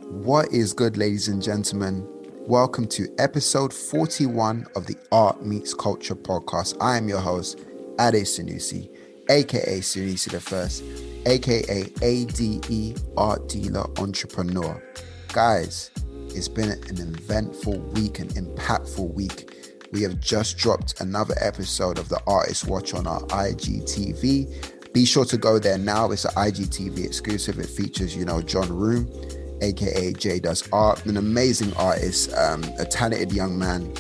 What is good, ladies and gentlemen? Welcome to episode 41 of the Art Meets Culture podcast. I am your host, Ade Sunusi, aka Sunusi the First, aka ADE Art Dealer Entrepreneur. Guys, it's been an eventful week, an impactful week. We have just dropped another episode of the Artist Watch on our IGTV. Be sure to go there now. It's an IGTV exclusive. It features, John Room, aka Jay Does Art, an amazing artist, a talented young man,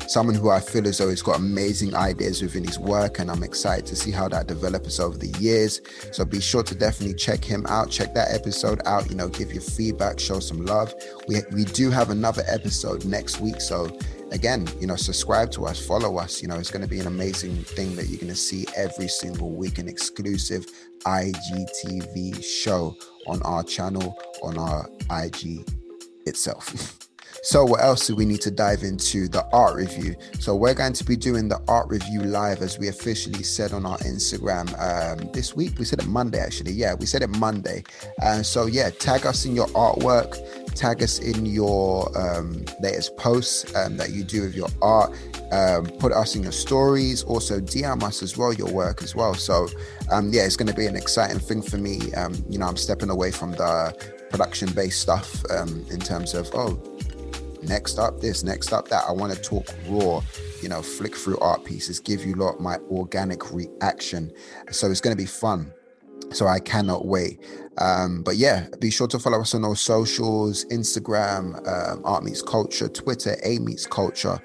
someone who I feel as though he's got amazing ideas within his work, and I'm excited to see how that develops over the years. So be sure to definitely check him out, check that episode out, give your feedback, show some love. We do have another episode next week, so again, subscribe to us, follow us. It's going to be an amazing thing that you're going to see every single week, an exclusive IGTV show on our channel, on our IG itself. So what else do we need to dive into? The art review. So we're going to be doing the art review live, as we officially said on our Instagram this week. We said it Monday, actually. Yeah, we said it Monday. Tag us in your artwork. Tag us in your latest posts that you do with your art. Put us in your stories. Also DM us as well, your work as well. So it's going to be an exciting thing for me. I'm stepping away from the production-based stuff in terms of, next up this, next up that. I want to talk raw, flick through art pieces, give you lot my organic reaction. So it's going to be fun. So I cannot wait. Be sure to follow us on our socials: Instagram, Art Meets Culture; Twitter, A Meets Culture;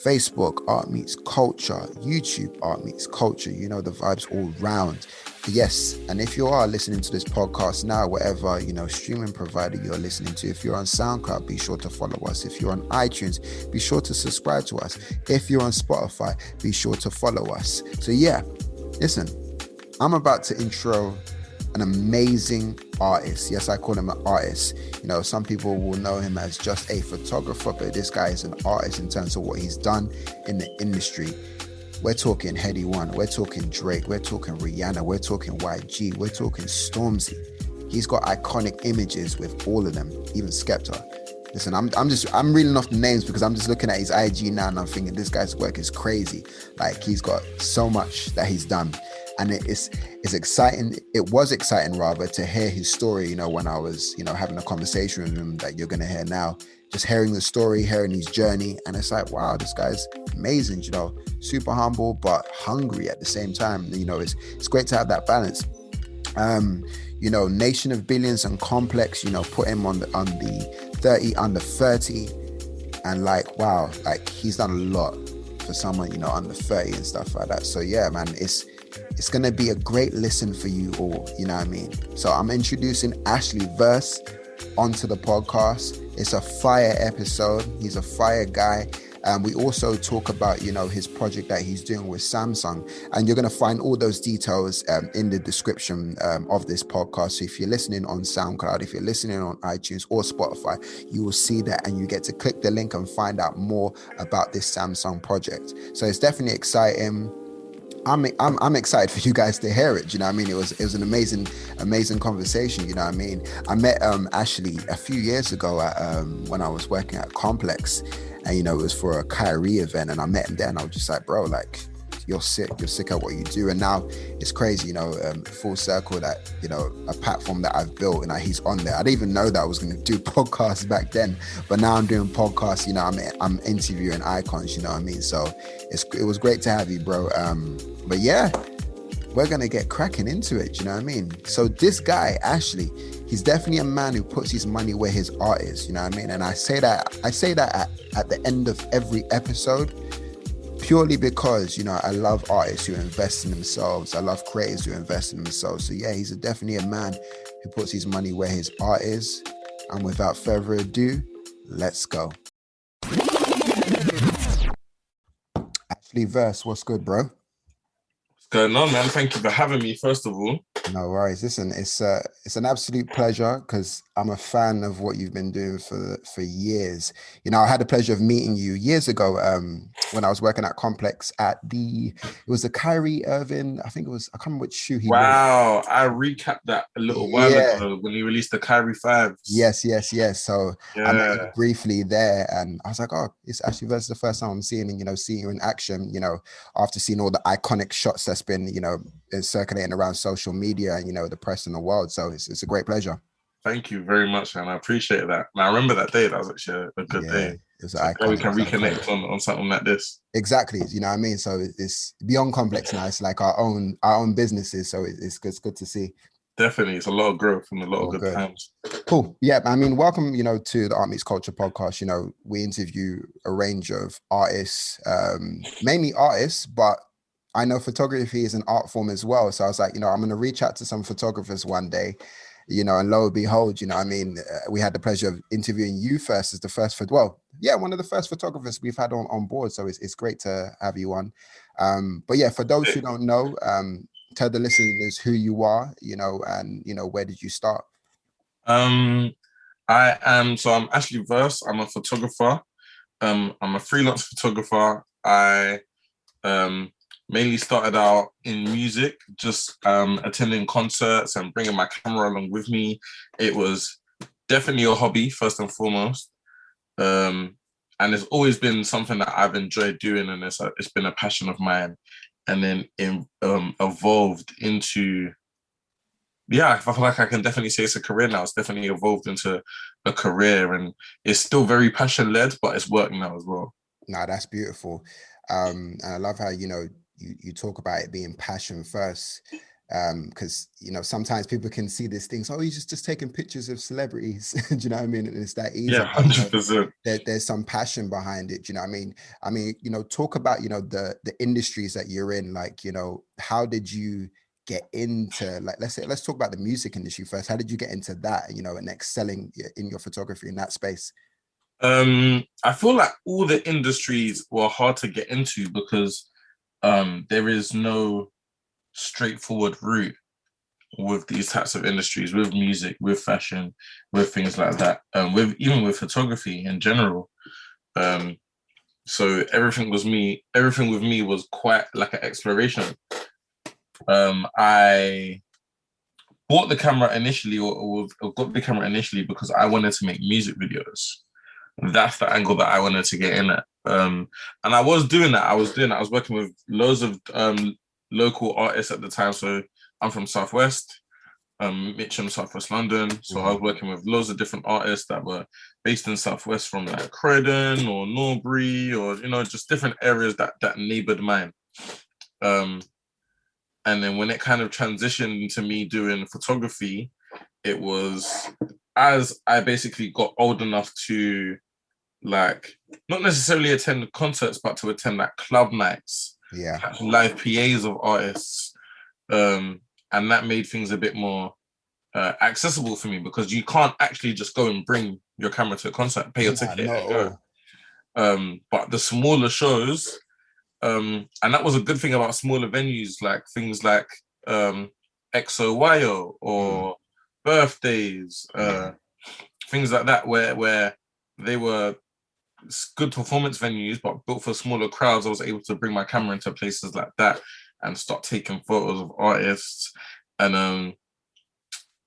Facebook, Art Meets Culture; YouTube, Art Meets Culture. The vibes all round. Yes, and if you are listening to this podcast now, whatever streaming provider you're listening to, if you're on SoundCloud, be sure to follow us. If you're on iTunes, be sure to subscribe to us. If you're on Spotify, be sure to follow us. So listen, I'm about to intro an amazing artist. Yes, I call him an artist. Some people will know him as just a photographer, but this guy is an artist in terms of what he's done in the industry. We're talking Heady One, we're talking Drake, we're talking Rihanna, we're talking YG, we're talking Stormzy. He's got iconic images with all of them, even Skepta. Listen, I'm reeling off the names because I'm just looking at his IG now and I'm thinking this guy's work is crazy. Like, he's got so much that he's done. And it's exciting. It was exciting, rather, to hear his story, when I was, having a conversation with him that you're going to hear now. Just hearing the story, hearing his journey. And it's like, wow, this guy's amazing, super humble, but hungry at the same time. It's great to have that balance. Nation of Billions and Complex, put him on the 30 under 30. And wow, he's done a lot for someone, under 30 and stuff like that. So yeah, man, it's going to be a great listen for you all, So I'm introducing Ashley Verse onto the podcast. It's a fire episode. He's a fire guy. We also talk about, his project that he's doing with Samsung. And you're going to find all those details in the description of this podcast. So if you're listening on SoundCloud, if you're listening on iTunes or Spotify, you will see that and you get to click the link and find out more about this Samsung project. So it's definitely exciting. I'm excited for you guys to hear it. It was an amazing conversation. I met Ashley a few years ago when I was working at Complex, and it was for a Kyrie event, and I met him there, and I was just like, bro, you're sick at what you do. And now it's crazy, full circle that, a platform that I've built and he's on there. I didn't even know that I was going to do podcasts back then, but now I'm doing podcasts, I'm interviewing icons, So it was great to have you, bro. But yeah, we're going to get cracking into it. So this guy, Ashley, he's definitely a man who puts his money where his art is. And I say that at the end of every episode, purely because, I love artists who invest in themselves. I love creators who invest in themselves. So yeah, he's definitely a man who puts his money where his art is. And without further ado, let's go. Ashley Verse, what's good, bro? going on, man? Thank you for having me, first of all. No worries. Listen, it's an absolute pleasure because I'm a fan of what you've been doing for years. I had the pleasure of meeting you years ago when I was working at Complex at it was the Kyrie Irving, I think it was, I can't remember which shoe he wore. Wow, I recapped that a little while Yeah. ago when he released the Kyrie fives. Yes. So I met you Yeah, briefly there, and I was like, "Oh, it's actually that's the first time I'm seeing, seeing you in action. After seeing all the iconic shots that's been, circulating around social media and the press in the world. So it's a great pleasure. thank you very much, and I appreciate that. And I remember that day. That was actually a good Yeah, day. it was So glad we iconic. can It's iconic. reconnect on something like this. Exactly. You know what I mean? So it's beyond Complex now. It's like our own businesses. So it's good to see. Definitely, it's a lot of growth and a lot of All good good. times. Cool. Yeah, I mean, welcome, to the Art Meets Culture podcast. We interview a range of artists, mainly artists, but I know photography is an art form as well. So I was like, I'm going to reach out to some photographers one day, and lo and behold, we had the pleasure of interviewing you first as the first, one of the first photographers we've had on board. So it's great to have you on. But yeah, for those who don't know, tell the listeners who you are, and, where did you start? Um, I'm Ashley Verse. I'm a photographer. I'm a freelance photographer. I um mainly started out in music, just attending concerts and bringing my camera along with me. It was definitely a hobby first and foremost. And it's always been something that I've enjoyed doing, and it's been a passion of mine. And then evolved into, yeah, I feel like I can definitely say it's a career now. It's definitely evolved into a career, and it's still very passion led, but it's work now as well. No, that's beautiful. And I love how, you talk about it being passion first. Because sometimes people can see these things, oh, he's just taking pictures of celebrities. Do you know what I mean? And it's that Yeah, easy. But 100%. there's some passion behind it. Do you know what I mean? Talk about, the industries that you're in, like, how did you get into, like, let's talk about the music industry first. How did you get into that, and excelling in your photography in that space? I feel like all the industries were hard to get into because there is no straightforward route with these types of industries, with music, with fashion, with things like that, with even with photography in general. Um, so everything with me was quite like an exploration. I bought the camera initially, or got the camera initially because I wanted to make music videos. That's the angle that I wanted to get in at. And I was doing that. I was working with loads of local artists at the time. So I'm from Southwest, Mitcham, Southwest London. So I was working with loads of different artists that were based in Southwest, from like Croydon or Norbury, or just different areas that neighbored mine. Um, and then when it kind of transitioned into me doing photography, it was as I basically got old enough to, like, not necessarily attend concerts, but to attend like club nights, Yeah. live PAs of artists. And that made things a bit more accessible for me, because you can't actually just go and bring your camera to a concert, pay your Nah, ticket not and at go. all. But the smaller shows, and that was a good thing about smaller venues, like things like XOYO Mm, or birthdays, yeah. things like that, where they were good performance venues, but built for smaller crowds. I was able to bring my camera into places like that and start taking photos of artists. And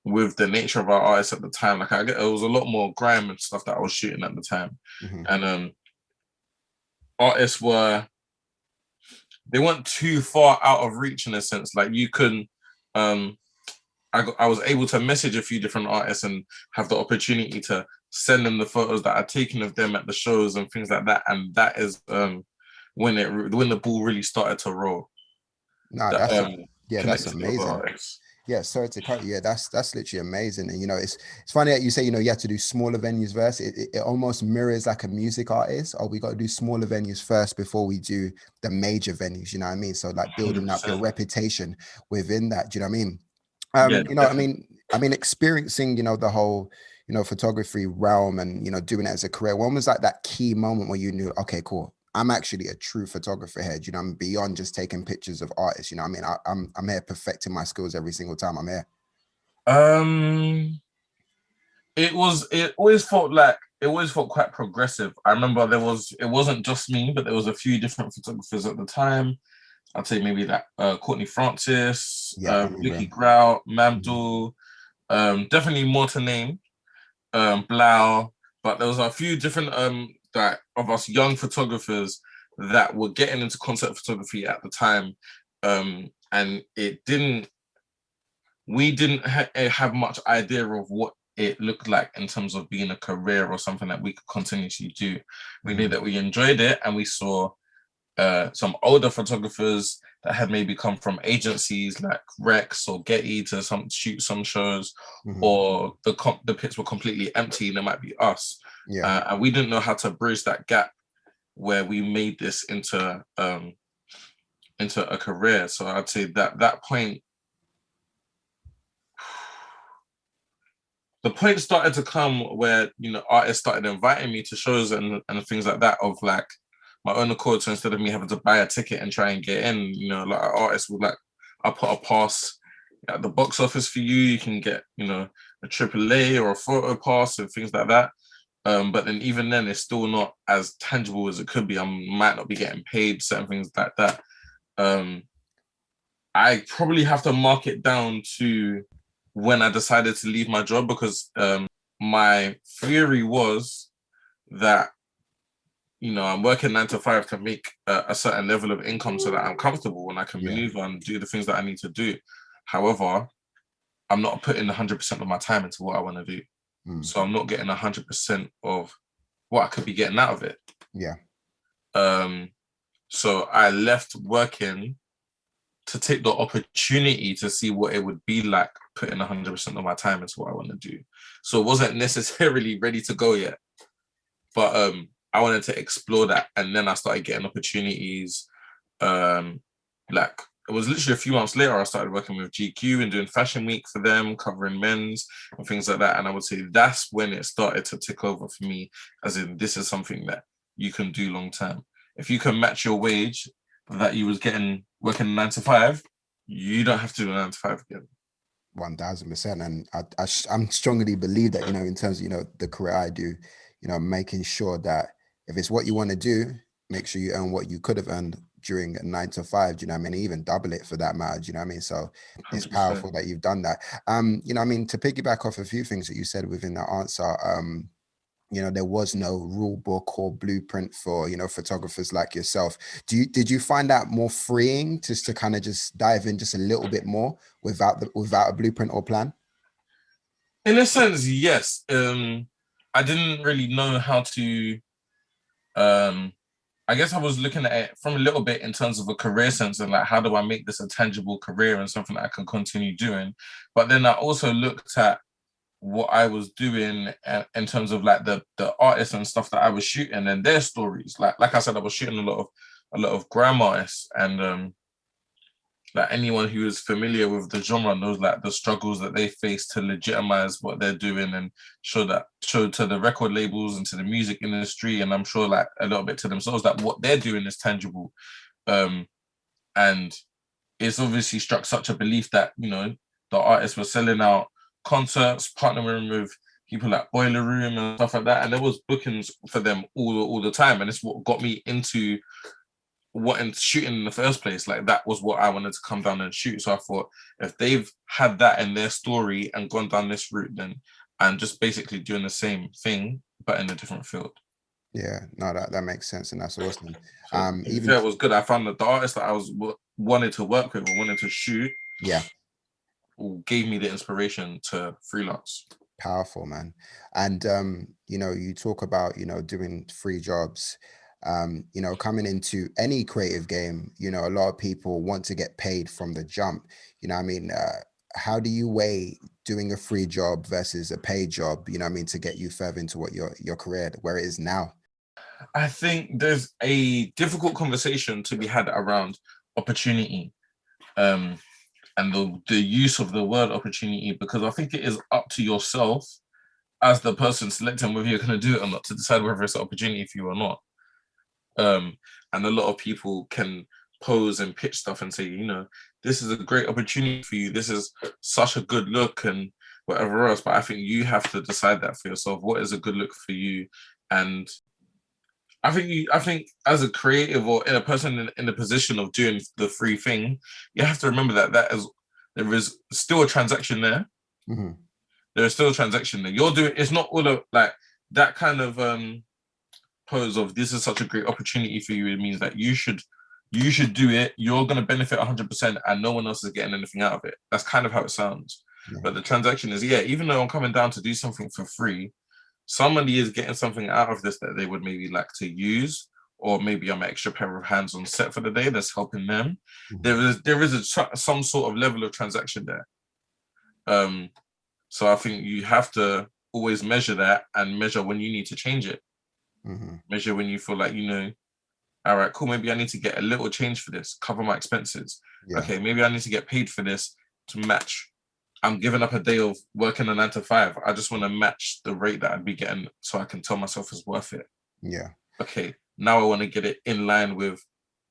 with the nature of our artists at the time, like it was a lot more grime and stuff that I was shooting at the time. Hmm. And artists they weren't too far out of reach, in a sense. Like you can, um, I was able to message a few different artists and have the opportunity to send them the photos that I'd taken of them at the shows and things like that. And that is when the ball really started to roll. No, That that's connected with amazing. artists. Yeah, sorry to cut you. Yeah, that's literally amazing. And it's funny that you say, you have to do smaller venues first. It almost mirrors like a music artist. Oh, we got to do smaller venues first before we do the major venues, you know what I mean? So like building up your 100%. reputation within that. Do you know what I mean? Yeah, definitely. Experiencing, the whole, photography realm and doing it as a career. When was like that key moment where you knew, okay, cool, I'm actually a true photographer here. You know, I'm beyond just taking pictures of artists. You know, I mean, I'm here perfecting my skills every single time I'm here. Um, it always felt quite progressive. I remember it wasn't just me, but there was a few different photographers at the time. I'd say maybe that Courtney Francis, Yeah, I remember Vicky him. Grout, Mhm. Mabel, definitely more to name, Blau, but there was a few different that of us young photographers that were getting into concept photography at the time, and we didn't have much idea of what it looked like in terms of being a career or something that we could continuously do. We knew Mhm. that we enjoyed it, and we saw some older photographers that had maybe come from agencies like Rex or Getty to shoot some shows, Mhm. or the pits were completely empty and it might be us. Yeah. And we didn't know how to bridge that gap where we made this into a career. So I'd say that point, the point started to come where artists started inviting me to shows and things like that, of like my own accord. So instead of me having to buy a ticket and try and get in, like artists would like, I'll put a pass at the box office for you. You can get a AAA or a photo pass and things like that. But then even then, it's still not as tangible as it could be. I might not be getting paid certain things like that. Um, I probably have to mark it down to when I decided to leave my job, because my theory was that I'm working 9 to 5 to make a certain level of income so that I'm comfortable and I can Yeah. maneuver and do the things that I need to do. However, I'm not putting 100% of my time into what I want to do. Mm. So I'm not getting 100% of what I could be getting out of it. Yeah. Um, so I left working to take the opportunity to see what it would be like putting 100% of my time into what I want to do. So it wasn't necessarily ready to go yet, but I wanted to explore that. And then I started getting opportunities. Like, it was literally a few months later, I started working with GQ and doing fashion week for them, covering men's and things like that. And I would say that's when it started to tick over for me, as in this is something that you can do long term. If you can match your wage that you was getting working 9 to 5, you don't have to do 9 to 5 again. 1000%. And I'm strongly believe that, in terms of, the career I do, making sure that if it's what you want to do, make sure you earn what you could have earned during a 9 to 5. Do you know what I mean? Even double it for that matter. Do you know what I mean? So it's 100%. powerful that you've done that. I mean, to piggyback off a few things that you said within that answer, there was no rule book or blueprint for, photographers like yourself. Did you find that more freeing just to kind of just dive in just a little bit more without a blueprint or plan? In a sense, yes. I didn't really know how to. Um, I guess I was looking at it from a little bit in terms of a career sense, and like, how do I make this a tangible career and something that I can continue doing? But then I also looked at what I was doing in terms of like the artists and stuff that I was shooting and their stories. Like I said, I was shooting a lot of grime artists, and like anyone who is familiar with the genre knows like the struggles that they face to legitimize what they're doing and show to the record labels and to the music industry, and I'm sure like a little bit to themselves that what they're doing is tangible. Um, and it's obviously struck such a belief that the artists were selling out concerts, partnering with people like Boiler Room and stuff like that, and there was bookings for them all the time, and it's what got me into wanting shooting in the first place. Like, that was what I wanted to come down and shoot. So I thought, if they've had that in their story and gone down this route, then I'm just basically doing the same thing but in a different field. Yeah, no, that makes sense, and that's awesome. So to be Even fair, it was good. I found that the artists that I was wanted to work with or wanted to shoot yeah, gave me the inspiration to freelance. powerful, man. And you talk about, doing free jobs. Coming into any creative game, a lot of people want to get paid from the jump. I mean, how do you weigh doing a free job versus a paid job, to get you further into what your career where it is now? I think there's a difficult conversation to be had around opportunity, um, and the use of the word opportunity, because I think it is up to yourself as the person selecting whether you're going to do it or not to decide whether it's an opportunity for you or not. And a lot of people can pose and pitch stuff and say, you know, this is a great opportunity for you. This is such a good look and whatever else. But I think you have to decide that for yourself. What is a good look for you? And I think as a creative or in a person in the position of doing the free thing, you have to remember that there is still a transaction there. Mm-hmm. There is still a transaction there. You're doing, it's not all of like that kind of pose of this is such a great opportunity for you. It means that you should do it. You're going to benefit 100% and no one else is getting anything out of it. That's kind of how it sounds. Yeah. But the transaction is, yeah, even though I'm coming down to do something for free, somebody is getting something out of this that they would maybe like to use, or maybe I'm an extra pair of hands on set for the day that's helping them. Mm-hmm. There is some sort of level of transaction there. So I think you have to always measure that and measure when you need to change it. Mm-hmm. Measure when you feel like, you know, all right, cool, maybe I need to get a little change for this, cover my expenses. Yeah. Okay, maybe I need to get paid for this to match. I'm giving up a day of working a 9 to 5. I just want to match the rate that I'd be getting so I can tell myself it's worth it. Yeah. Okay, now I want to get it in line with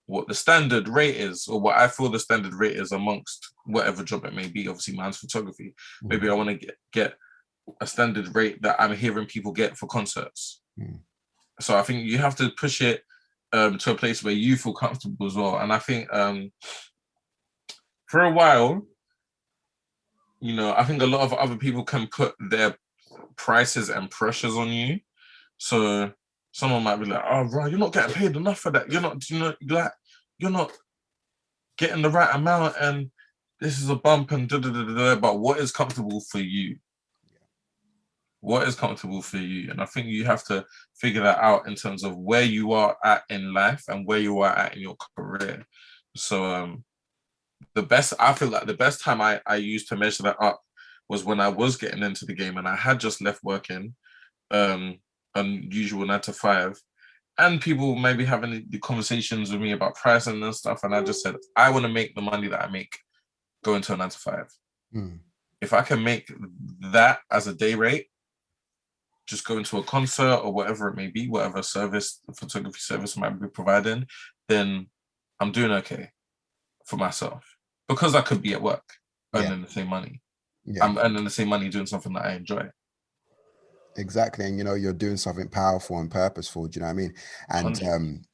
what the standard rate is, or what I feel the standard rate is amongst whatever job it may be. Obviously, mine's photography. Mm-hmm. Maybe I want to get a standard rate that I'm hearing people get for concerts. Mm. So I think you have to push it to a place where you feel comfortable as well. And I think for a while, you know, I think a lot of other people can put their prices and pressures on you. So someone might be like, "Oh, right, you're not getting paid enough for that. You're not getting the right amount, and this is a bump and da da da da." But what is comfortable for you? What is comfortable for you? And I think you have to figure that out in terms of where you are at in life and where you are at in your career. So I feel like the best time I used to measure that up was when I was getting into the game and I had just left working unusual 9 to 5, and people maybe having the conversations with me about pricing and stuff, and I just said, I want to make the money that I make going to a 9 to 5. Mm. If I can make that as a day rate, just going to a concert or whatever it may be, whatever service, photography service might be providing, then I'm doing okay for myself, because I could be at work earning the same money. Yeah. I'm earning the same money doing something that I enjoy. Exactly. And, you know, you're doing something powerful and purposeful. Do you know what I mean? And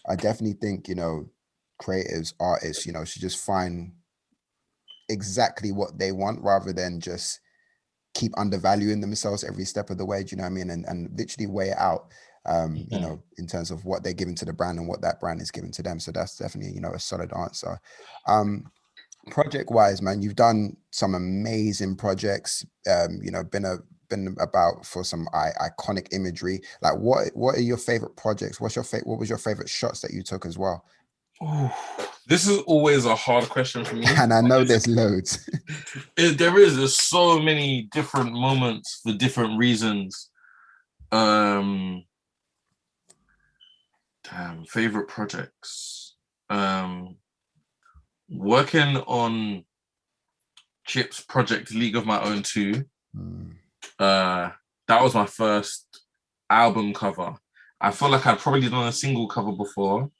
I definitely think, you know, creatives, artists, you know, should just find exactly what they want rather than just keep undervaluing themselves every step of the way. Do you know what I mean? And literally weigh it out, you know, in terms of what they're giving to the brand and what that brand is giving to them. So that's definitely, you know, a solid answer. Project wise, man, you've done some amazing projects, you know, been about for some iconic imagery. Like what are your favorite projects? What was your favorite shots that you took as well? Ooh, this is always a hard question for me. And I know there's loads. There's so many different moments for different reasons. Favorite projects. Working on Chip's project League of My Own 2. That was my first album cover. I feel like I'd probably done a single cover before.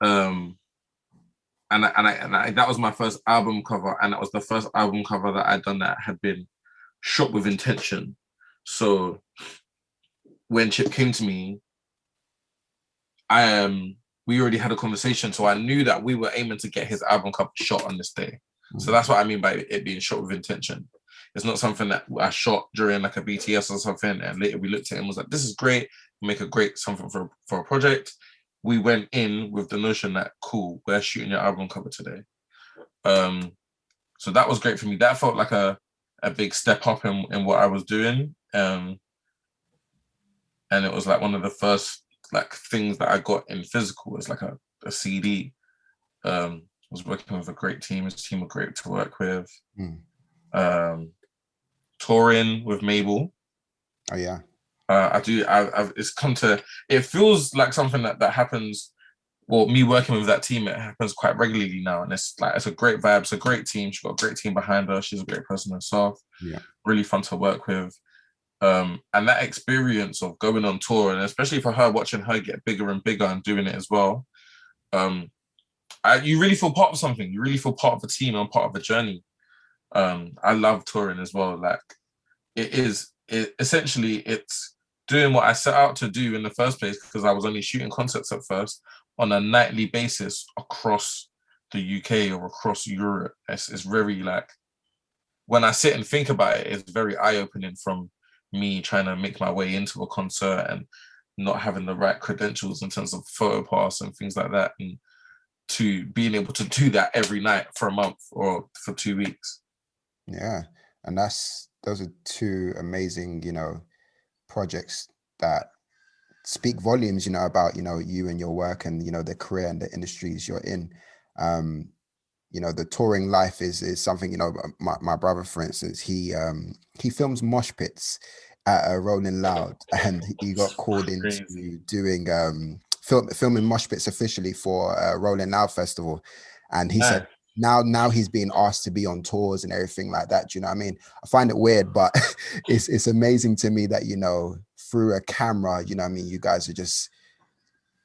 And that was my first album cover, and that was the first album cover that I'd done that had been shot with intention. So when Chip came to me, we already had a conversation, so I knew that we were aiming to get his album cover shot on this day. So that's what I mean by it being shot with intention. It's not something that I shot during like a BTS or something, and later we looked at it and was like, this is great, make a great something for a project. We went in with the notion that, cool, we're shooting your album cover today. So that was great for me. That felt like a big step up in what I was doing. And it was like one of the first like things that I got in physical. It's like a CD. I was working with a great team. His team were great to work with. Touring with Mabel. Oh yeah. It's come to, it feels like something that happens, well, me working with that team, it happens quite regularly now, and it's a great vibe. It's a great team. She's got a great team behind her. She's a great person herself. Yeah. Really fun to work with. And that experience of going on tour, and especially for her, watching her get bigger and bigger and doing it as well, you really feel part of something. You really feel part of a team and part of a journey. I love touring as well. Like essentially it's doing what I set out to do in the first place, because I was only shooting concerts at first on a nightly basis across the UK or across Europe. It's very like, when I sit and think about it, it's very eye-opening, from me trying to make my way into a concert and not having the right credentials in terms of photo pass and things like that, and to being able to do that every night for a month or for 2 weeks. Yeah, and those are two amazing, projects that speak volumes, about, you and your work, and, the career and the industries you're in. Um, the touring life is something, my brother, for instance, he films mosh pits at Rolling Loud, and he got called into Crazy. doing filming mosh pits officially for Rolling Loud festival. And he said Nice. now he's being asked to be on tours and everything like that. Do you know what I mean? I find it weird, but it's amazing to me that, through a camera, you know what I mean, you guys are just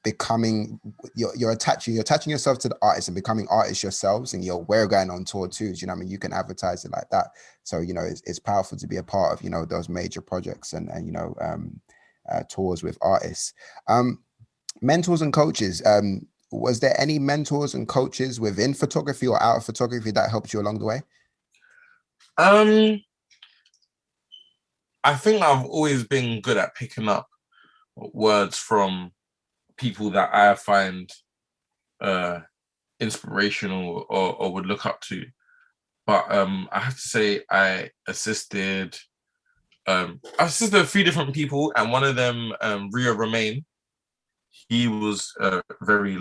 becoming, you're attaching yourself to the artist and becoming artists yourselves, and we're going on tour too. You know what I mean? You can advertise it like that. So, it's powerful to be a part of, those major projects and tours with artists. Mentors and coaches. Was there any mentors and coaches within photography or out of photography that helped you along the way? I think I've always been good at picking up words from people that I find inspirational or would look up to. But I have to say I assisted a few different people, and one of them, Rio Romain, he was very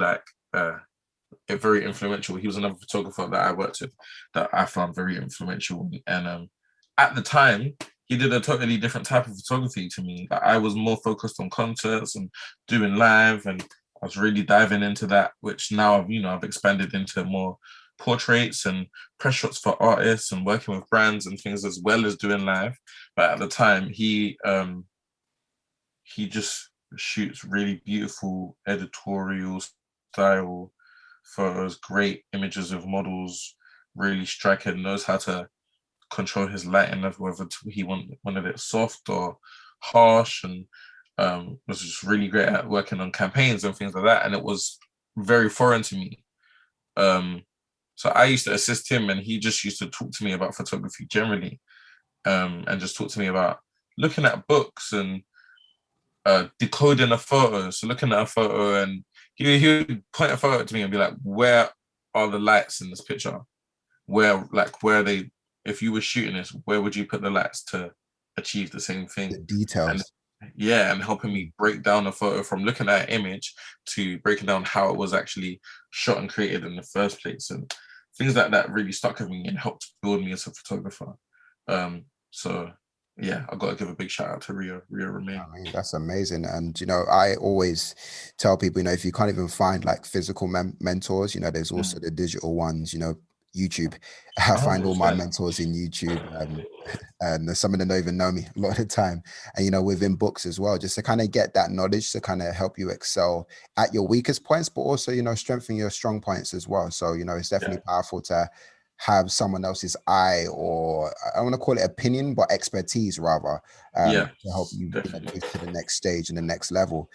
influential. He was another photographer that I worked with that I found very influential. And at the time, he did a totally different type of photography to me. Like, I was more focused on concerts and doing live, and I was really diving into that, which now I've expanded into more portraits and press shots for artists and working with brands and things, as well as doing live. But at the time, he just shoots really beautiful editorial style photos, great images of models, really striking, knows how to control his lighting level, whether he wanted it soft or harsh, and was just really great at working on campaigns and things like that. And it was very foreign to me. So I used to assist him, and he just used to talk to me about photography generally, and just talk to me about looking at books and decoding a photo. So looking at a photo, and he would point a photo to me and be like, "Where are the lights in this picture? Where are they? If you were shooting this, where would you put the lights to achieve the same The thing?" And details. yeah, and helping me break down a photo from looking at an image to breaking down how it was actually shot and created in the first place, and things like that really stuck with me and helped build me as a photographer. So yeah, I got to give a big shout out to Rio Remain. I mean, that's amazing. And, I always tell people, if you can't even find like physical mentors, there's also the digital ones, YouTube. I find all my 100%. mentors in YouTube, and some of them don't even know me a lot of the time. And, within books as well, just to kind of get that knowledge to kind of help you excel at your weakest points, but also, strengthen your strong points as well. So, it's Yeah, definitely powerful to have someone else's eye, or I don't want to call it opinion, but expertise rather, yeah, to help you, definitely. move to the next stage and the next level.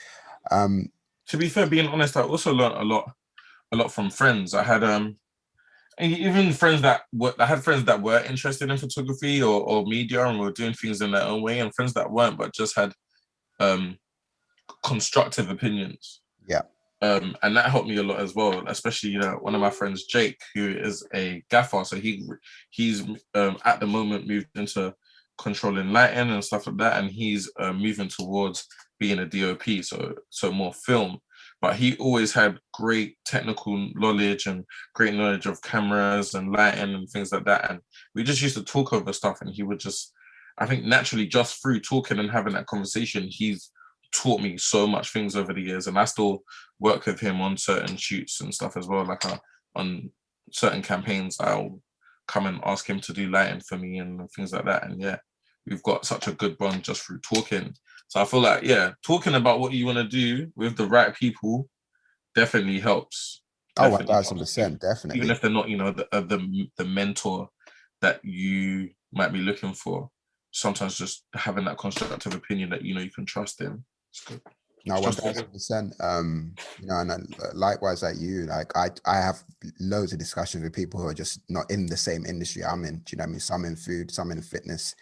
Um, To be fair, being honest, I also learned a lot from friends. I had and even I had friends that were interested in photography or media and were doing things in their own way, and friends that weren't, but just had um constructive opinions. yeah, And that helped me a lot as well, especially one of my friends, Jake, who is a gaffer. So he's at the moment moved into controlling lighting and stuff like that, and he's moving towards being a DOP, so more film. But he always had great technical knowledge and great knowledge of cameras and lighting and things like that. And we just used to talk over stuff, and he would just, I think naturally, just through talking and having that conversation, he's taught me so much things over the years, and I still work with him on certain shoots and stuff as well. Like on certain campaigns, I'll come and ask him to do lighting for me and things like that. And yeah, we've got such a good bond just through talking. So I feel like, yeah, talking about what you want to do with the right people definitely helps. Oh, Definitely helps too. 1000%, Even definitely. if they're not, the mentor that you might be looking for. Sometimes just having that constructive opinion that you can trust in. It's good. No, It's one just good. thousand percent. And likewise, like you, like I have loads of discussions with people who are just not in the same industry I'm in. Do you know what I mean? Some in food, some in fitness,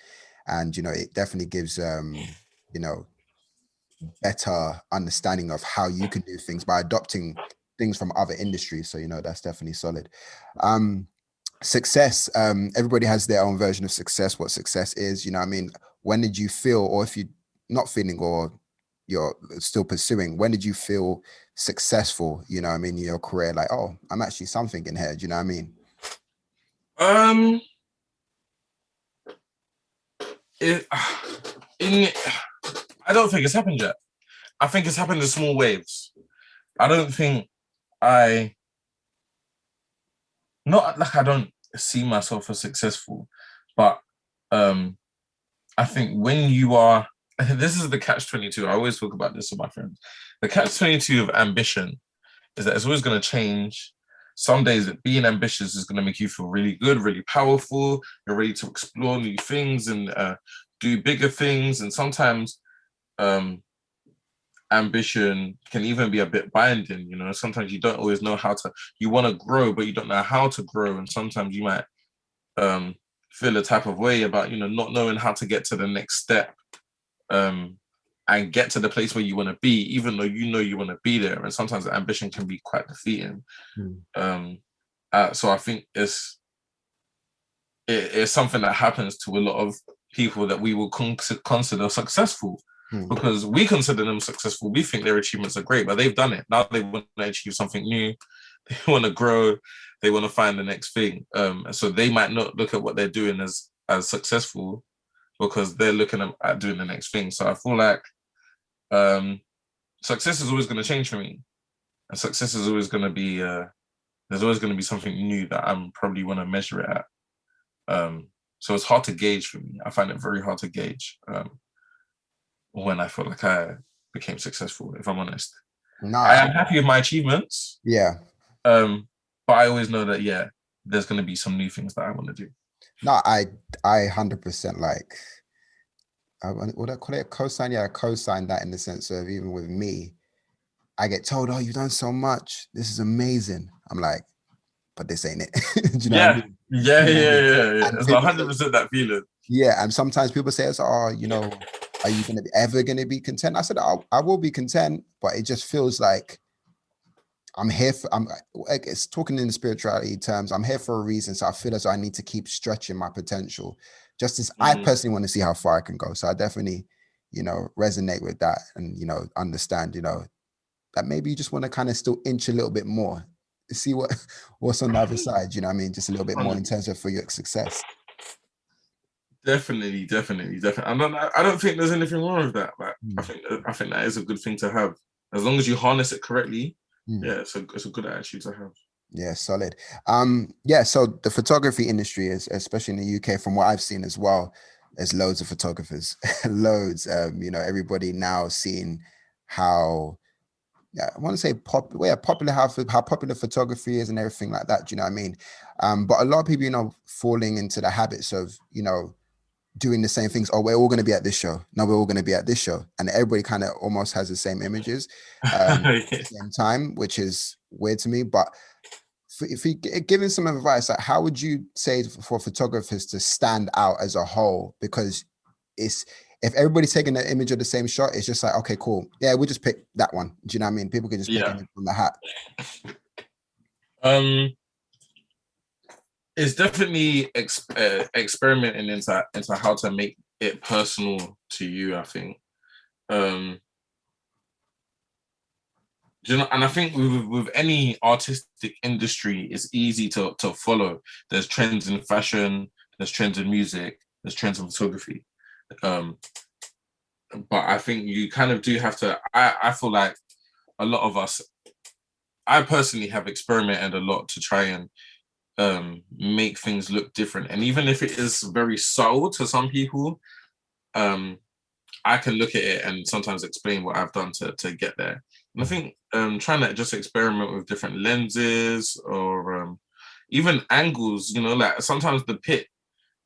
and it definitely gives you know, better understanding of how you can do things by adopting things from other industries. So that's definitely solid. Success. Everybody has their own version of success. What success is. I mean, when did you feel, or if you're not feeling, or you're still pursuing, when did you feel successful? I mean, in your career, like, oh, I'm actually something in here. Do you know what I mean? It, in, I don't think it's happened yet. I think it's happened in small waves. I don't think not like I don't see myself as successful, but I think when you are, this is the catch-22. I always talk about this with my friends. The catch-22 of ambition is that it's always going to change. Some days being ambitious is going to make you feel really good, really powerful. You're ready to explore new things and do bigger things. And sometimes ambition can even be a bit binding. Sometimes you don't always know you want to grow, but you don't know how to grow. And sometimes you might feel a type of way about, not knowing how to get to the next step. And get to the place where you want to be, even though you want to be there. And sometimes the ambition can be quite defeating. So I think it's something that happens to a lot of people that we will consider successful, because we consider them successful. We think their achievements are great, but they've done it. Now they want to achieve something new. They want to grow. They want to find the next thing. So they might not look at what they're doing as successful, because they're looking at doing the next thing. So I feel like success is always going to change for me, and success is always going to be there's always going to be something new that I'm probably want to measure it at. So it's hard to gauge for me. I find it very hard to gauge when I feel like I became successful, if I'm honest. No, I am happy with my achievements. Yeah. But I always know that there's going to be some new things that I want to do. No, I 100% like, would I call it a cosign? Yeah, I co-sign that, in the sense of, even with me, I get told, oh, you've done so much. This is amazing. I'm like, but this ain't it. Do you know what I mean? Yeah. And It's people 100% that feeling. Yeah, and sometimes people say, "Oh, are you ever going to be content?" I said, I will be content, but it just feels like I'm here for. It's talking in the spirituality terms. I'm here for a reason, so I feel as though I need to keep stretching my potential. Just as I personally want to see how far I can go, so I definitely, resonate with that, and understand, that maybe you just want to kind of still inch a little bit more, see what's on the other side. You know what I mean? Just a little bit more in terms of for your success. Definitely. I don't think there's anything wrong with that. Like, I think that is a good thing to have, as long as you harness it correctly. Yeah, it's a good attitude to have. Yeah, solid. So the photography industry is, especially in the UK, from what I've seen as well, there's loads of photographers, loads. Everybody now seeing how, I want to say popular, how popular photography is and everything like that. Do you know what I mean? But a lot of people, falling into the habits of, doing the same things. Oh, we're all going to be at this show. No, we're all going to be at this show. And everybody kind of almost has the same images at the same time, which is weird to me. But if you giving some advice, like, how would you say for photographers to stand out as a whole? Because if everybody's taking the image of the same shot, it's just like, okay, cool. Yeah, we'll just pick that one. Do you know what I mean? People can just pick it from the hat. It's definitely experimenting into how to make it personal to you, I think. And I think with any artistic industry, it's easy to follow. There's trends in fashion, there's trends in music, there's trends in photography. But I think you kind of do have to, I feel like a lot of us, I personally have experimented a lot to try and make things look different. And even if it is very subtle to some people, I can look at it and sometimes explain what I've done to get there. And I think trying to just experiment with different lenses or even angles, you know, like sometimes the pit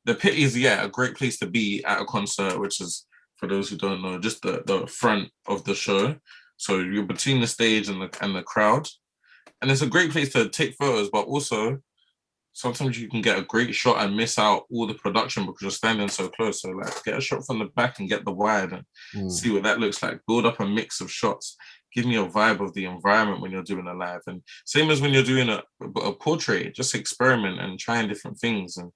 is a great place to be at a concert, which is, for those who don't know, just the front of the show. So you're between the stage and the crowd. And it's a great place to take photos, but also sometimes you can get a great shot and miss out all the production because you're standing so close. So like get a shot from the back and get the wide and see what that looks like. Build up a mix of shots. Give me a vibe of the environment when you're doing a live. And same as when you're doing a portrait, just experiment and trying different things. And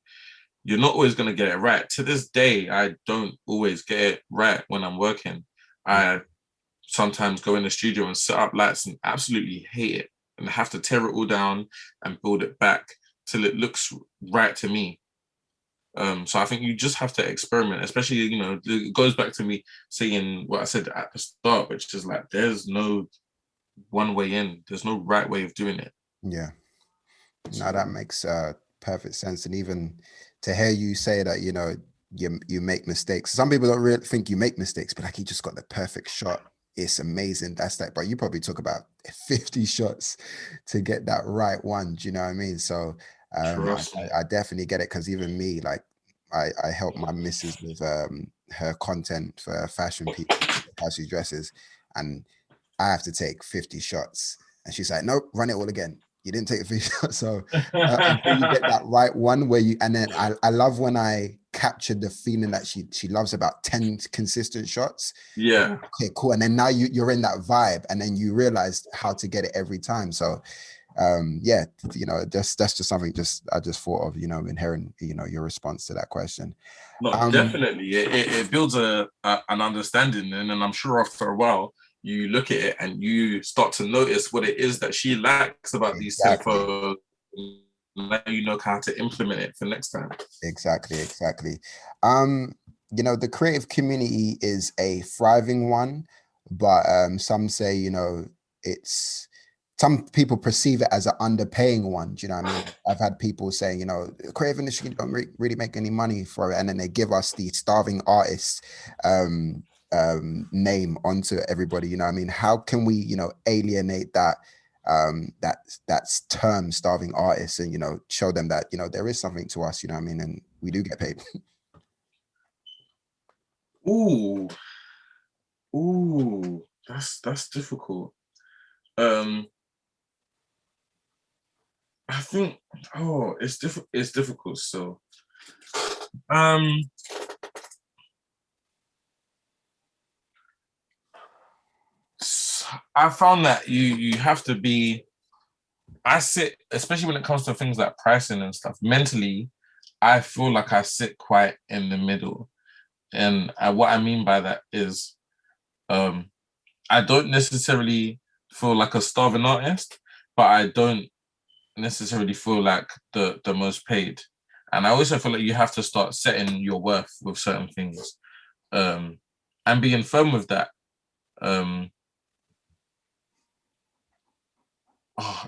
you're not always going to get it right. To this day, I don't always get it right when I'm working. I sometimes go in the studio and set up lights and absolutely hate it and have to tear it all down and build it back till it looks right to me. So I think you just have to experiment, especially, you know, it goes back to me saying what I said at the start, which is like, there's no one way in. There's no right way of doing it. Yeah. No, that makes perfect sense. And even to hear you say that, you know, you make mistakes. Some people don't really think you make mistakes, but like you just got the perfect shot. It's amazing. That's like, but you probably took about 50 shots to get that right one. Do you know what I mean? So Trust me. I definitely get it, because even me, like I help my missus with her content for fashion people, how she dresses, and I have to take 50 shots. And she's like, nope, run it all again. You didn't take a 50 shots. So until you get that right one where you, and then I love when I captured the feeling that she loves about 10 consistent shots. Yeah. Okay, cool. And then now you're in that vibe, and then you realize how to get it every time. So yeah, you know, that's just something I just thought of, you know, in hearing, you know, your response to that question. No, definitely. It builds an understanding, and then I'm sure after a while you look at it and you start to notice what it is that she likes about these 10 Exactly. photos. Now you know how to implement it for next time. Exactly. Um, you know, the creative community is a thriving one, but some say, you know, it's some people perceive it as an underpaying one. Do you know what I mean? I've had people saying, you know, the creative industry don't really make any money for it, and then they give us the starving artist name onto everybody. You know what I mean? How can we, you know, alienate that's term starving artists, and, you know, show them that, you know, there is something to us, you know what I mean, and we do get paid. Ooh, that's difficult. Um, I think it's difficult. So, um, I found that you have to be. I sit, especially when it comes to things like pricing and stuff. Mentally, I feel like I sit quite in the middle, and what I mean by that is, um, I don't necessarily feel like a starving artist, but I don't necessarily feel like the most paid. And I also feel like you have to start setting your worth with certain things, um, and being firm with that. Um,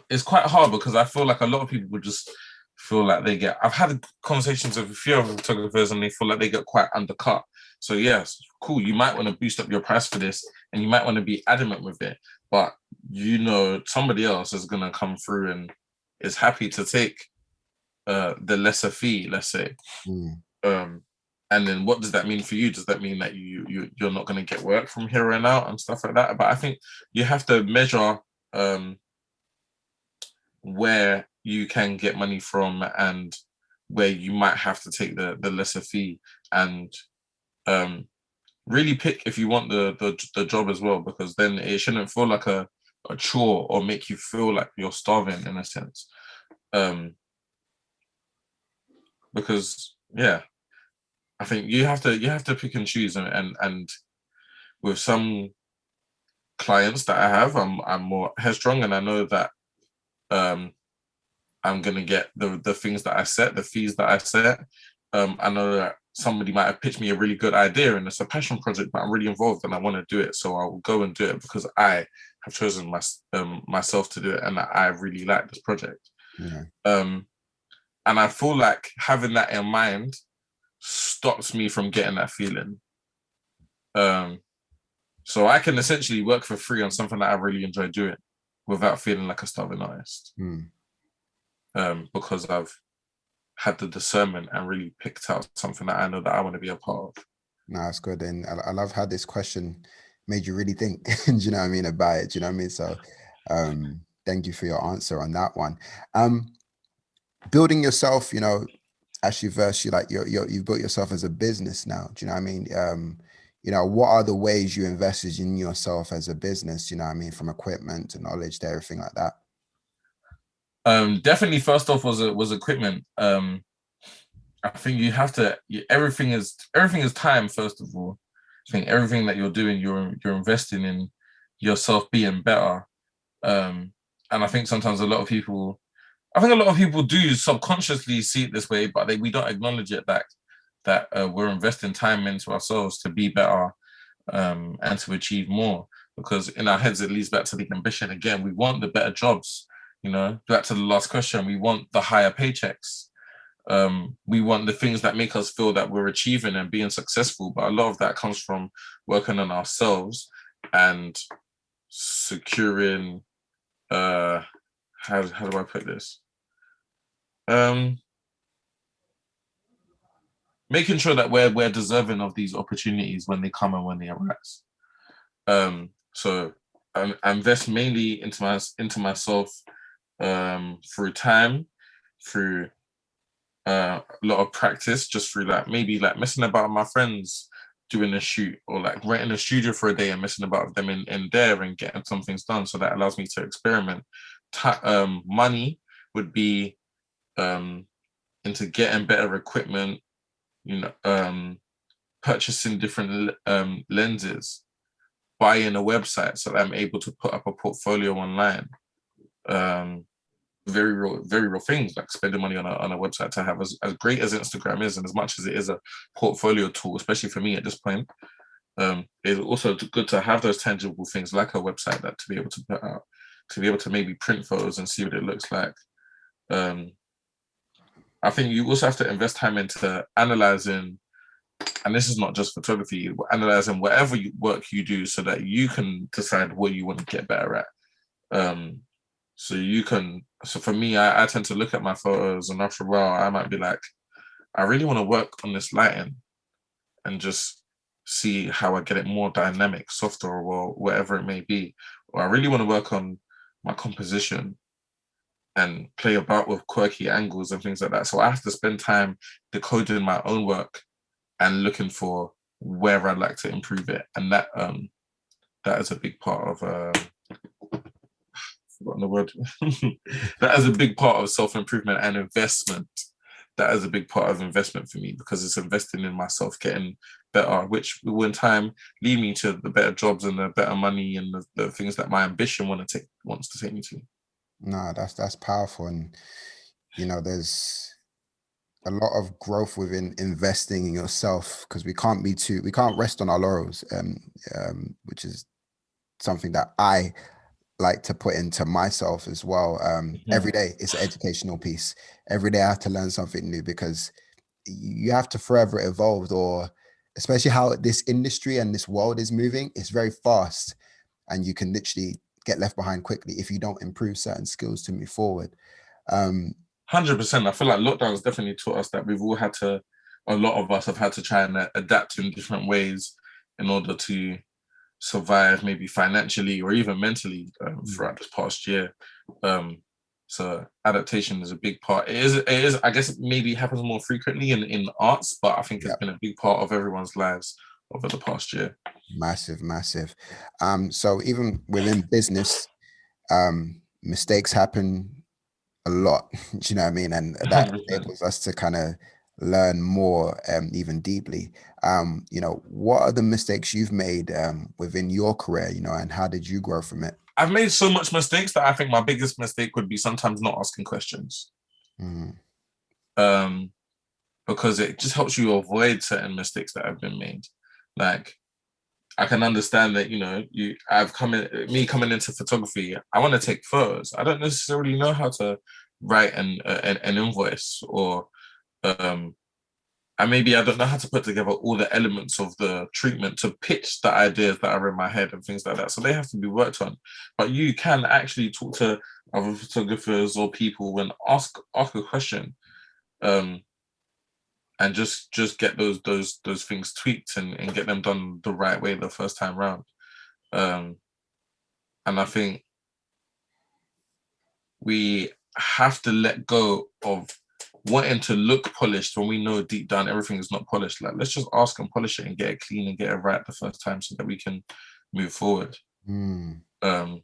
it's quite hard because I feel like a lot of people would just feel like they get. I've had conversations with a few other photographers, and they feel like they get quite undercut. So yes, cool. You might want to boost up your price for this, and you might want to be adamant with it. But you know, somebody else is gonna come through and is happy to take the lesser fee, let's say. Mm. Um, and then what does that mean for you? Does that mean that you're not going to get work from here on out and stuff like that? But I think you have to measure where you can get money from and where you might have to take the lesser fee, and really pick if you want the job as well, because then it shouldn't feel like a chore or make you feel like you're starving in a sense. Because yeah, I think you have to pick and choose, and with some clients that I have, I'm more headstrong, and I know that um I'm gonna get the things that I set, the fees that I set. I know that somebody might have pitched me a really good idea and it's a passion project, but I'm really involved and I want to do it, so I will go and do it because I have chosen myself to do it, and I really like this project. Yeah. Um, and I feel like having that in mind stops me from getting that feeling. So I can essentially work for free on something that I really enjoy doing without feeling like a starving artist. Because I've had the discernment and really picked out something that I know that I want to be a part of. No, that's good. And I love how this question made you really think, do you know what I mean, about it? Do you know what I mean? So thank you for your answer on that one. Building yourself, as you verse, you've built yourself as a business now. Do you know what I mean? What are the ways you invested in yourself as a business? You know what I mean? From equipment to knowledge to everything like that. Definitely first off was equipment. I think you have to. Everything is time. First of all, I think everything that you're doing, you're investing in yourself being better. And I think sometimes a lot of people do subconsciously see it this way, but we don't acknowledge it that we're investing time into ourselves to be better, and to achieve more. Because in our heads, it leads back to the ambition again. We want the better jobs. Back to the last question, we want the higher paychecks. We want the things that make us feel that we're achieving and being successful, but a lot of that comes from working on ourselves and securing how do I put this, making sure that we're deserving of these opportunities when they come and when they arise. So I invest mainly into myself, through time, through a lot of practice, just through maybe messing about with my friends doing a shoot, or renting a studio for a day and messing about with them in there and getting some things done. So that allows me to experiment. Money would be into getting better equipment, purchasing different lenses, buying a website so that I'm able to put up a portfolio online. Very real things, like spending money on a website to have as great as Instagram is, and as much as it is a portfolio tool, especially for me at this point, it's also good to have those tangible things like a website that to be able to put out, to be able to maybe print photos and see what it looks like. I think you also have to invest time into analyzing, and this is not just photography, analyzing whatever work you do so that you can decide what you want to get better at. So for me, I tend to look at my photos, and after a while, I might be like, I really want to work on this lighting and just see how I get it more dynamic, softer, or whatever it may be. Or I really want to work on my composition and play about with quirky angles and things like that. So I have to spend time decoding my own work and looking for where I'd like to improve it. And that is a big part of forgotten the word. That is a big part of self-improvement and investment. That is a big part of investment for me, because it's investing in myself, getting better, which will in time lead me to the better jobs and the better money and the things that my ambition wants to take me to. No, that's powerful. And there's a lot of growth within investing in yourself, because we can't rest on our laurels, which is something that I like to put into myself as well. Every day it's an educational piece. Every day I have to learn something new, because you have to forever evolve, or especially how this industry and this world is moving. It's very fast, and you can literally get left behind quickly if you don't improve certain skills to move forward. 100%. I feel like lockdown's definitely taught us that a lot of us have had to try and adapt in different ways in order to survive, maybe financially or even mentally, throughout this past year. So adaptation is a big part. It is. I guess maybe it happens more frequently in arts, but I think it's been a big part of everyone's lives over the past year. Massive. So even within business, mistakes happen a lot. Do you know what I mean? And that 100%. enables us to kind of learn more, even deeply. What are the mistakes you've made within your career, and how did you grow from it? I've made so much mistakes that I think my biggest mistake would be sometimes not asking questions. Because it just helps you avoid certain mistakes that have been made. Like, I can understand that, coming into photography, I want to take photos. I don't necessarily know how to write an invoice or and maybe I don't know how to put together all the elements of the treatment to pitch the ideas that are in my head and things like that. So they have to be worked on. But you can actually talk to other photographers or people and ask a question, um, and just get those things tweaked and get them done the right way the first time round. Um, and I think we have to let go of wanting to look polished when we know deep down everything is not polished. Like, let's just ask and polish it and get it clean and get it right the first time so that we can move forward. Um,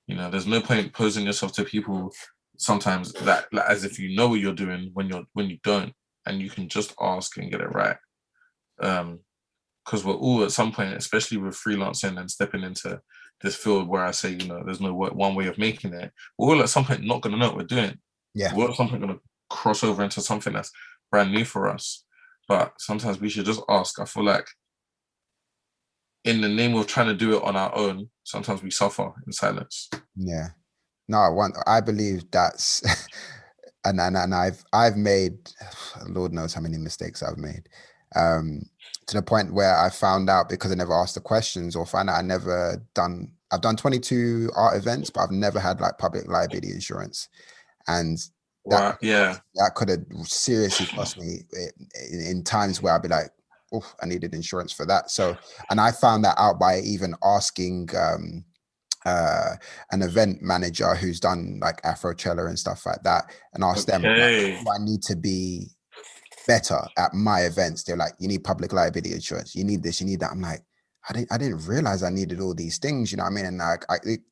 there's no point posing yourself to people sometimes that like, as if you know what you're doing when you don't, and you can just ask and get it right. Because we're all at some point, especially with freelancing and stepping into this field where I say, there's no one way of making it. We're all at some point not going to know what we're doing. Yeah. We're at some point going to cross over into something that's brand new for us. But sometimes we should just ask. I feel like in the name of trying to do it on our own, sometimes we suffer in silence. Yeah. No, I believe that's and I've made Lord knows how many mistakes I've made. To the point where I found out because I never asked the questions, or found out I've done 22 art events, but I've never had like public liability insurance. And Right. Yeah. that could have seriously cost me in times where I'd be like, oh, I needed insurance for that. So, and I found that out by even asking an event manager who's done like Afrochella and stuff like that, and asked them, like, do I need to be better at my events? They're like, you need public liability insurance, you need this, you need that. I'm like, I didn't realize I needed all these things, you know what I mean? And like,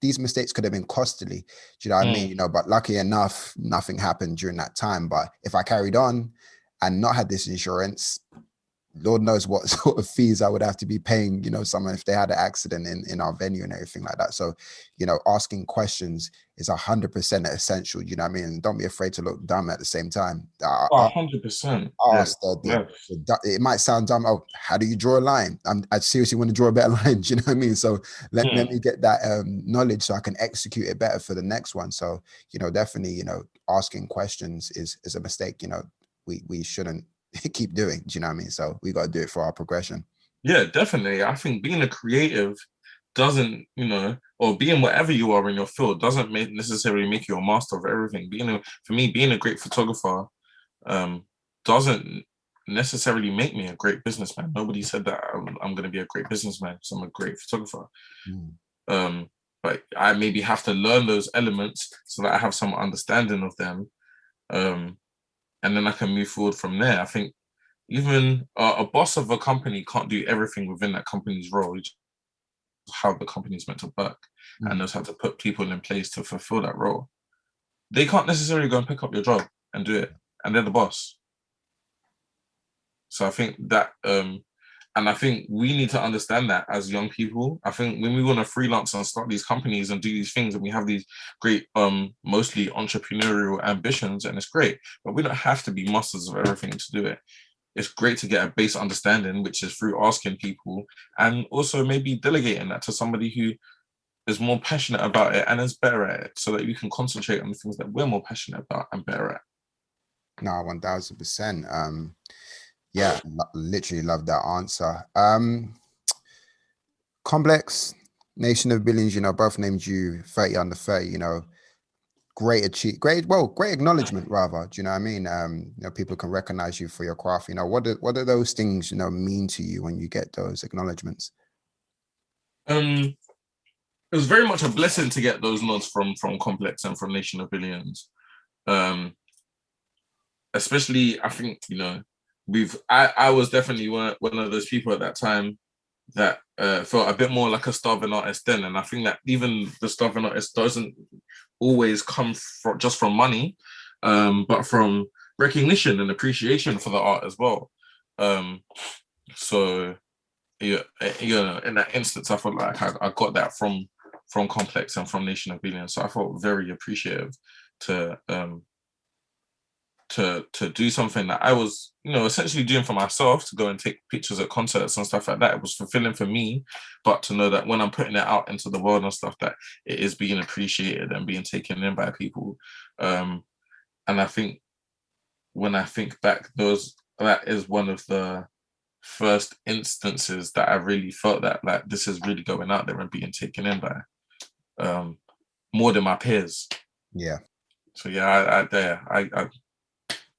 these mistakes could have been costly, do you know what I mean? But lucky enough, nothing happened during that time. But if I carried on and not had this insurance, Lord knows what sort of fees I would have to be paying, someone if they had an accident in our venue and everything like that. So, asking questions is 100% essential, you know what I mean? And don't be afraid to look dumb at the same time. 100%. Ask it might sound dumb. Oh, how do you draw a line? I seriously want to draw a better line. Do you know what I mean? So let me get that knowledge so I can execute it better for the next one. So, definitely, asking questions is a mistake, we shouldn't keep doing. Do you know what I mean? So we got to do it for our progression. Yeah, definitely. I think being a creative doesn't, or being whatever you are in your field doesn't necessarily make you a master of everything. For me, being a great photographer doesn't necessarily make me a great businessman. Nobody said that I'm going to be a great businessman because I'm a great photographer. But I maybe have to learn those elements so that I have some understanding of them. And then I can move forward from there. I think even a boss of a company can't do everything within that company's role. It's how the company is meant to work and knows how to put people in place to fulfill that role. They can't necessarily go and pick up your job and do it, and they're the boss. So I think that, and I think we need to understand that as young people. I think when we want to freelance and start these companies and do these things, and we have these great, mostly entrepreneurial ambitions, and it's great, but we don't have to be masters of everything to do it. It's great to get a base understanding, which is through asking people, and also maybe delegating that to somebody who is more passionate about it and is better at it, so that you can concentrate on the things that we're more passionate about and better at. No, 1000%. Yeah, literally love that answer. Complex, Nation of Billions, both named you 30 under 30, great acknowledgement rather. Do you know what I mean? People can recognize you for your craft. What do those things, mean to you when you get those acknowledgements? It was very much a blessing to get those nods from Complex and from Nation of Billions. Especially, I think, I was definitely one of those people at that time that felt a bit more like a starving artist then. And I think that even the starving artist doesn't always come just from money, but from recognition and appreciation for the art as well. So, in that instance, I felt like I got that from Complex and from Nation of Billions. So I felt very appreciative to do something that I was, essentially doing for myself, to go and take pictures at concerts and stuff like that. It was fulfilling for me, but to know that when I'm putting it out into the world and stuff, that it is being appreciated and being taken in by people. And I think when I think back, those that is one of the first instances that I really felt that like this is really going out there and being taken in by more than my peers. Yeah. So yeah, I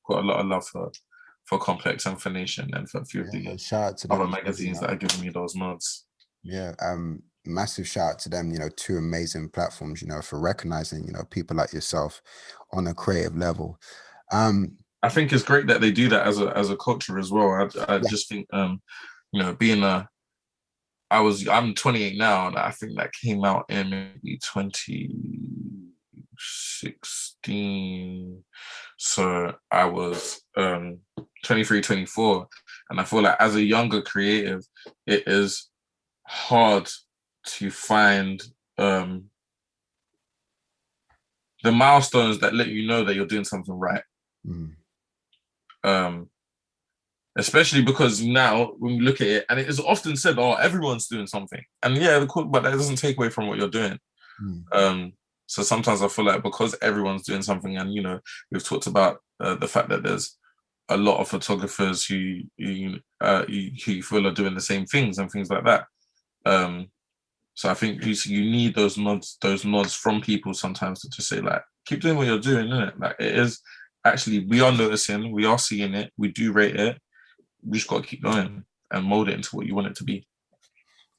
got a lot of love for Complex and for Nation and for a few of the Shout out to other them, magazines that are giving me those nods. Yeah, massive shout out to them, two amazing platforms, for recognizing, people like yourself on a creative level. I think it's great that they do that as a culture as well. I just think being I'm 28 now, and I think that came out in maybe 2016. So I was 23, 24. And I feel like as a younger creative, it is hard to find the milestones that let you know that you're doing something right. Especially because now when you look at it, and it is often said, oh, everyone's doing something. And yeah, but that doesn't take away from what you're doing. So sometimes I feel like because everyone's doing something, and we've talked about the fact that there's a lot of photographers who you feel are doing the same things and things like that. So I think you need those nods from people sometimes to just say like, keep doing what you're doing, isn't it? Like it is actually, we are noticing, we are seeing it, we do rate it. We just got to keep going and mold it into what you want it to be.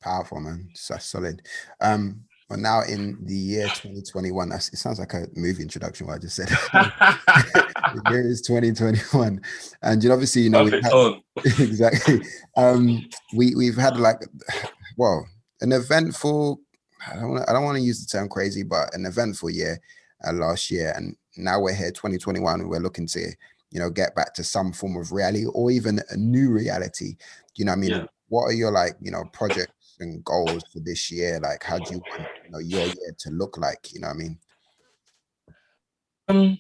Powerful, man. So solid. But now in the year 2021, it sounds like a movie introduction, what I just said. The year is 2021. And obviously, we've had, exactly. We've had like, well, an eventful, I don't want to use the term crazy, but an eventful year last year. And now we're here, 2021, and we're looking to, get back to some form of reality or even a new reality. I mean? Yeah. What are your projects and goals for this year? Like, how do you want your year to look like? You know what I mean?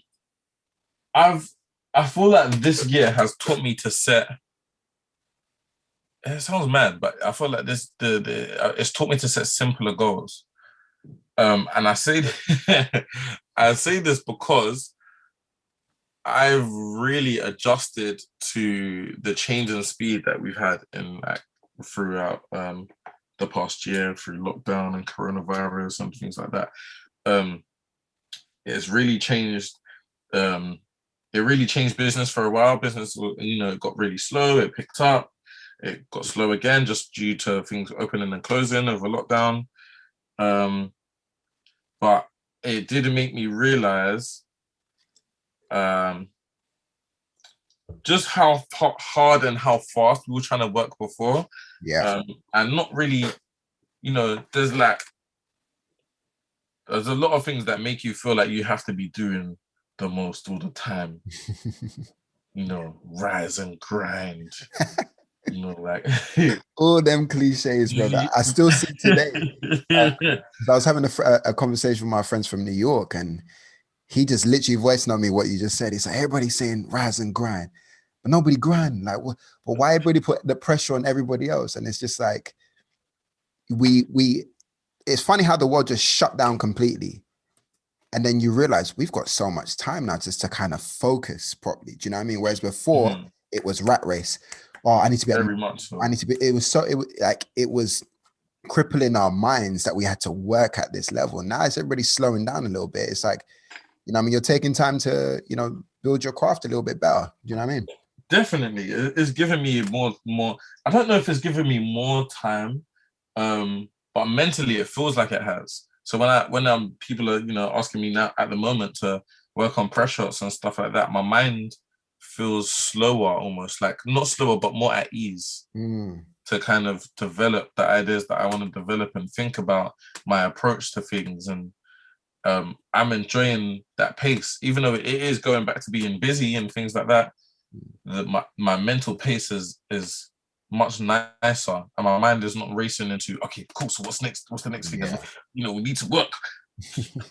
I feel like this year has taught me to set. It sounds mad, but I feel like it's taught me to set simpler goals. And I say I say this because I've really adjusted to the change in speed that we've had in throughout the past year through lockdown and coronavirus and things like that. It's really changed. It really changed business for a while. Business, it got really slow. It picked up. It got slow again just due to things opening and closing over lockdown. But it did make me realize just how hard and how fast we were trying to work before. Yeah. And not really, there's a lot of things that make you feel like you have to be doing the most all the time. Rise and grind. Like all them cliches, brother. I still see today. I was having a conversation with my friends from New York, and he just literally voiced on me what you just said. He's like, everybody's saying rise and grind, but nobody grind. Like, but why everybody put the pressure on everybody else? And it's just like it's funny how the world just shut down completely. And then you realize we've got so much time now just to kind of focus properly. Do you know what I mean? Whereas before it was rat race. Oh, I need to be very much so. I need to be. It was crippling our minds that we had to work at this level. Now it's everybody slowing down a little bit. It's like, you're taking time to, build your craft a little bit better. Do you know what I mean? Definitely. It's giving me more. I don't know if it's giving me more time, but mentally it feels like it has. So when people are, asking me now at the moment to work on press shots and stuff like that, my mind feels slower, almost like not slower, but more at ease to kind of develop the ideas that I want to develop and think about my approach to things. And I'm enjoying that pace, even though it is going back to being busy and things like that. My mental pace is much nicer, and my mind is not racing into, okay, cool, so what's next? What's the next thing? And, we need to work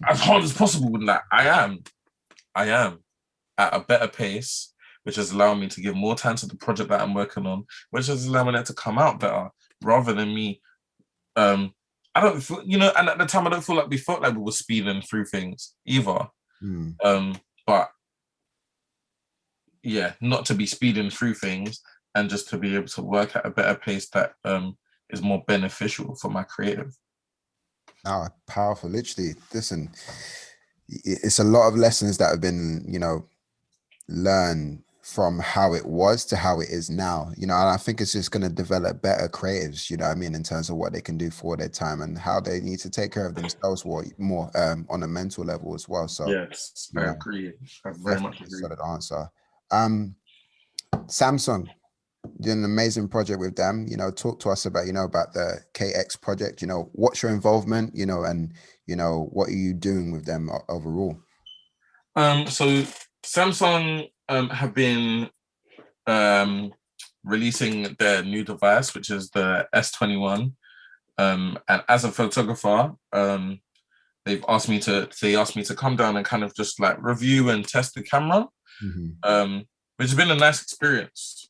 as hard as possible with that. I am at a better pace, which is allowing me to give more time to the project that I'm working on, which is allowing it to come out better, rather than me. I don't feel, and at the time I don't feel like we felt like we were speeding through things either. But not to be speeding through things, and just to be able to work at a better pace that is more beneficial for my creative. Oh, powerful. Literally, listen, it's a lot of lessons that have been, learned from how it was to how it is now, and I think it's just going to develop better creatives, what I mean, in terms of what they can do for their time and how they need to take care of themselves more on a mental level as well. So, Yes, I agree. I very much definitely a agree. solid answer. Samsung, did an amazing project with them. Talk to us about, about the KX project. What's your involvement, and what are you doing with them overall? So Samsung have been releasing their new device, which is the S21. And as a photographer, they asked me to come down and kind of just like review and test the camera, which has been a nice experience.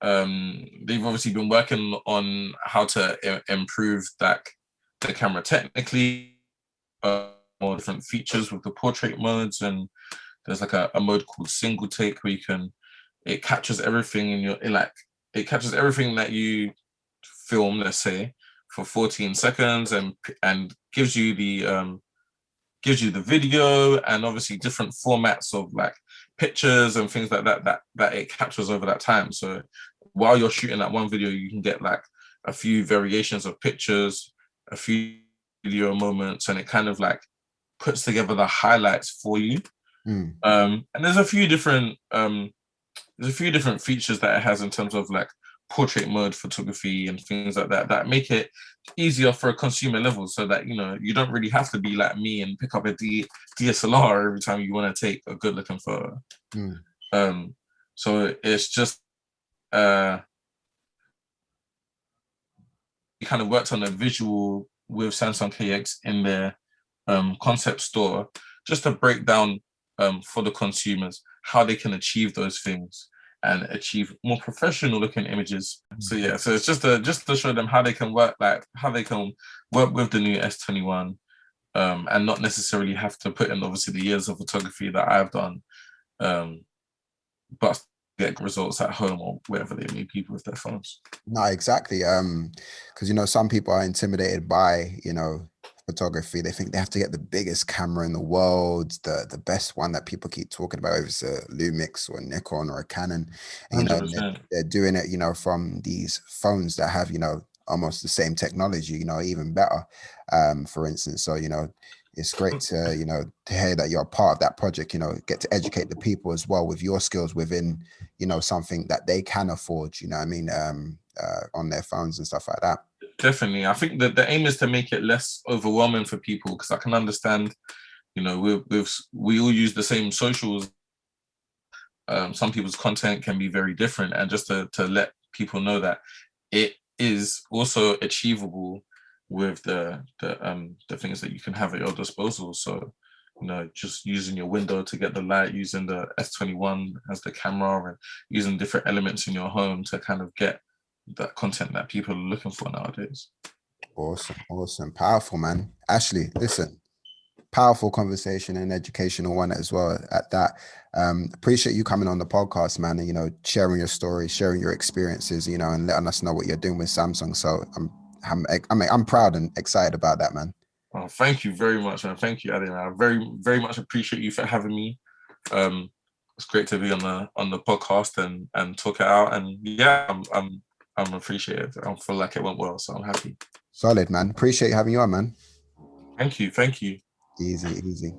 They've obviously been working on how to improve the camera technically, more different features with the portrait modes, and there's like a mode called single take where it captures everything it captures everything that you film, let's say, for 14 seconds, and gives you the video and obviously different formats of like pictures and things like that it captures over that time. So while you're shooting that one video, you can get like a few variations of pictures, a few video moments, and it kind of like puts together the highlights for you. And there's a few different features that it has in terms of like portrait mode photography and things like that make it easier for a consumer level, so that you don't really have to be like me and pick up a DSLR every time you want to take a good looking photo. So it's just we kind of worked on a visual with Samsung KX in their concept store, just to break down for the consumers how they can achieve those things and achieve more professional looking images. So it's just to show them how they can work with the new S21, and not necessarily have to put in obviously the years of photography that I've done, but get results at home or wherever they meet people with their phones. No, exactly. Because some people are intimidated by photography. They think they have to get the biggest camera in the world, the best one that people keep talking about, if it's a Lumix or a Nikon or a Canon. And, they're doing it, from these phones that have, almost the same technology, even better. For instance, so it's great to to hear that you're a part of that project. Get to educate the people as well with your skills within something that they can afford. On their phones and stuff like that. Definitely. I think that the aim is to make it less overwhelming for people, because I can understand, we all use the same socials. Some people's content can be very different, and just to let people know that it is also achievable with the things that you can have at your disposal. So, just using your window to get the light, using the S21 as the camera, and using different elements in your home to kind of get that content that people are looking for nowadays. Awesome. Powerful, man. Ashley, listen, powerful conversation and educational one as well at that. Appreciate you coming on the podcast, man, and sharing your story, sharing your experiences, and letting us know what you're doing with Samsung. So I'm proud and excited about that, man. Oh, thank you very much, man. Thank you, Adam. I very, very much appreciate you for having me. It's great to be on the podcast and talk it out. And yeah, I'm appreciative. I feel like it went well, so I'm happy. Solid, man. Appreciate having you on, man. Thank you. Easy.